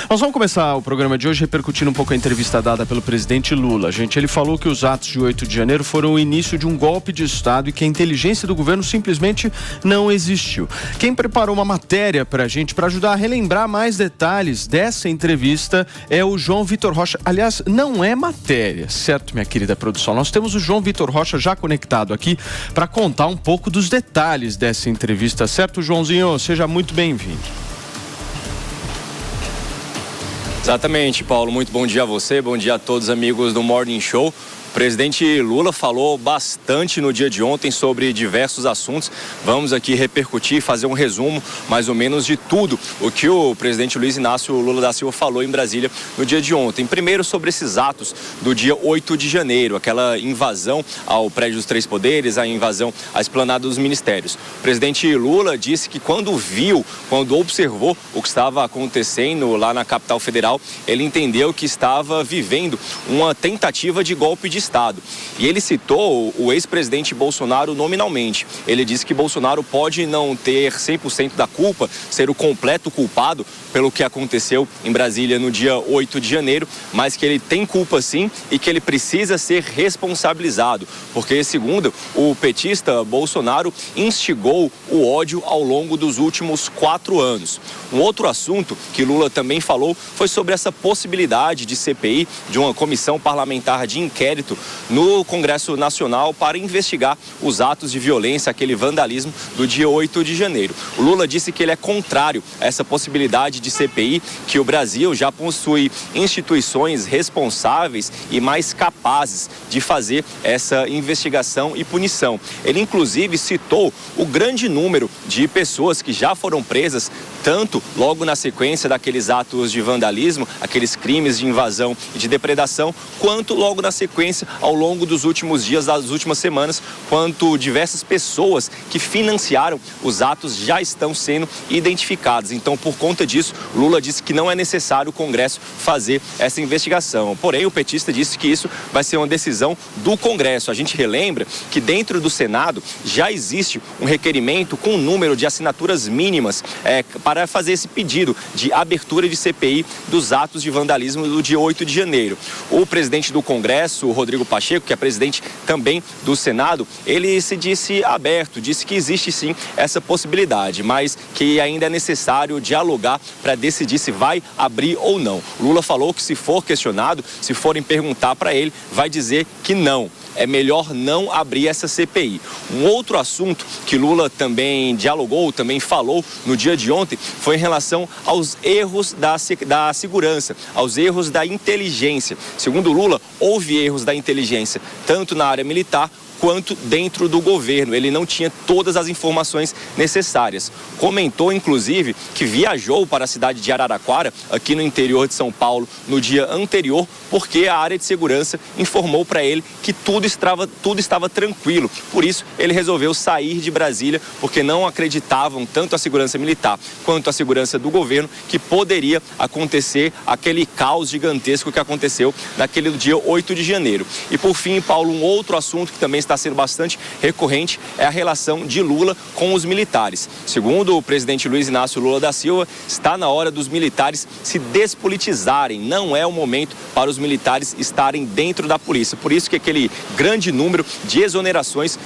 Nós vamos começar o programa de hoje repercutindo um pouco a entrevista dada pelo presidente Lula. Ele falou que os atos de 8 de janeiro foram o início de um golpe de Estado e que a inteligência do governo simplesmente não existiu. Quem preparou uma matéria pra gente, para ajudar a relembrar mais detalhes dessa entrevista, é o João Vitor Rocha. Aliás, não é matéria, certo, minha querida produção? Nós temos o João Vitor Rocha já conectado aqui para contar um pouco dos detalhes dessa entrevista, certo, Joãozinho? Seja muito bem-vindo. Exatamente, Paulo. Muito bom dia a você, bom dia a todos os amigos do Morning Show. O presidente Lula falou bastante no dia de ontem sobre diversos assuntos. Vamos aqui repercutir, fazer um resumo mais ou menos de tudo o que o presidente Luiz Inácio Lula da Silva falou em Brasília no dia de ontem. Primeiro, sobre esses atos do dia 8 de janeiro, aquela invasão ao prédio dos Três Poderes, a invasão à esplanada dos ministérios. O presidente Lula disse que quando observou o que estava acontecendo lá na capital federal, ele entendeu que estava vivendo uma tentativa de golpe de Estado. E ele citou o ex-presidente Bolsonaro nominalmente. Ele disse que Bolsonaro pode não ter 100% da culpa, ser o completo culpado pelo que aconteceu em Brasília no dia 8 de janeiro, mas que ele tem culpa sim e que ele precisa ser responsabilizado, porque, segundo o petista, Bolsonaro instigou o ódio ao longo dos últimos 4 anos. Um outro assunto que Lula também falou foi sobre essa possibilidade de CPI, de uma comissão parlamentar de inquérito no Congresso Nacional para investigar os atos de violência, aquele vandalismo do dia 8 de janeiro. O Lula disse que ele é contrário a essa possibilidade de CPI, que o Brasil já possui instituições responsáveis e mais capazes de fazer essa investigação e punição. Ele inclusive citou o grande número de pessoas que já foram presas, tanto logo na sequência daqueles atos de vandalismo, aqueles crimes de invasão e de depredação, quanto logo na sequência, ao longo dos últimos dias, das últimas semanas, quanto diversas pessoas que financiaram os atos já estão sendo identificadas. Então, por conta disso, Lula disse que não é necessário o Congresso fazer essa investigação. Porém, o petista disse que isso vai ser uma decisão do Congresso. A gente relembra que dentro do Senado já existe um requerimento com um número de assinaturas mínimas para fazer esse pedido de abertura de CPI dos atos de vandalismo do dia 8 de janeiro. O presidente do Congresso, Rodrigo Pacheco, que é presidente também do Senado, ele se disse aberto, disse que existe sim essa possibilidade, mas que ainda é necessário dialogar para decidir se vai abrir ou não. Lula falou que se for questionado, se forem perguntar para ele, vai dizer que não. É melhor não abrir essa CPI. Um outro assunto que Lula também dialogou, também falou no dia de ontem, foi em relação aos erros da segurança, aos erros da inteligência. Segundo Lula, houve erros da inteligência, tanto na área militar quanto dentro do governo. Ele não tinha todas as informações necessárias. Comentou, inclusive, que viajou para a cidade de Araraquara, aqui no interior de São Paulo, no dia anterior, porque a área de segurança informou para ele que tudo estava tranquilo. Por isso, ele resolveu sair de Brasília, porque não acreditavam tanto a segurança militar quanto a segurança do governo que poderia acontecer aquele caos gigantesco que aconteceu naquele dia 8 de janeiro. E, por fim, Paulo, um outro assunto que também está sendo bastante recorrente é a relação de Lula com os militares. Segundo o presidente Luiz Inácio Lula da Silva, está na hora dos militares se despolitizarem. Não é o momento para os militares estarem dentro da polícia. Por isso que aquele grande número de exonerações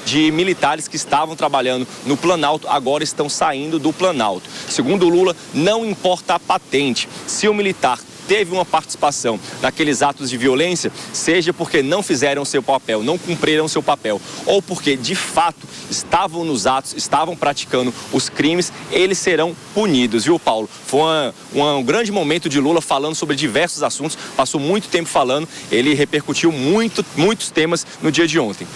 de militares que estavam trabalhando no Planalto agora estão saindo do Planalto. Segundo Lula, não importa a patente. Se o militar teve uma participação naqueles atos de violência, seja porque não fizeram seu papel, não cumpriram seu papel, ou porque de fato estavam nos atos, estavam praticando os crimes, eles serão punidos, viu, Paulo? Foi um grande momento de Lula falando sobre diversos assuntos, passou muito tempo falando, ele repercutiu muitos temas no dia de ontem.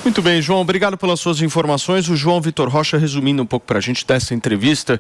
Muito bem, João, obrigado pelas suas informações. O João Vitor Rocha resumindo um pouco para a gente dessa entrevista.